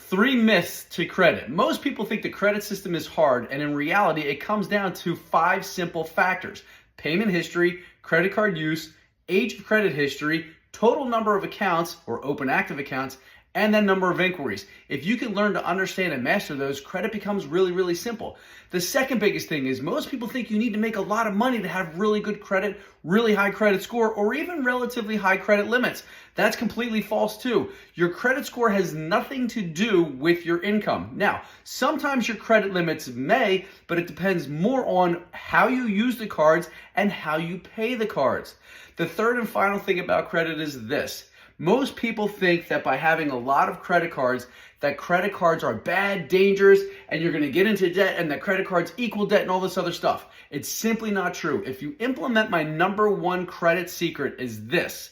3 myths to credit. Most people think the credit system is hard, and in reality, it comes down to 5 simple factors: payment history, credit card use, age of credit history, total number of accounts or open active accounts, and then number of inquiries. If you can learn to understand and master those, credit becomes really, really simple. The second biggest thing is most people think you need to make a lot of money to have really good credit, really high credit score, or even relatively high credit limits. That's completely false too. Your credit score has nothing to do with your income. Now, sometimes your credit limits may, but it depends more on how you use the cards and how you pay the cards. The third and final thing about credit is this. Most people think that by having a lot of credit cards, that credit cards are bad, dangerous, and you're going to get into debt, and that credit cards equal debt and all this other stuff. It's simply not true. If you implement my number 1 credit secret is this,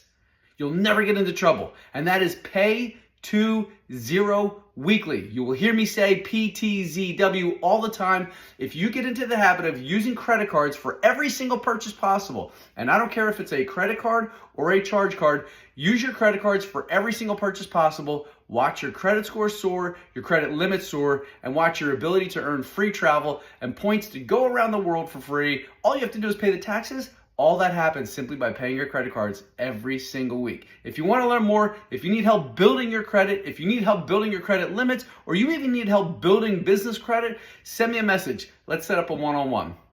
you'll never get into trouble, and that is pay to zero weekly. You will hear me say PTZW all the time. If you get into the habit of using credit cards for every single purchase possible, and I don't care if it's a credit card or a charge card, use your credit cards for every single purchase possible. Watch your credit score soar, your credit limit soar, and watch your ability to earn free travel and points to go around the world for free. All you have to do is pay the taxes. All that happens simply by paying your credit cards every single week. If you want to learn more, if you need help building your credit, if you need help building your credit limits, or you even need help building business credit, send me a message. Let's set up a one-on-one.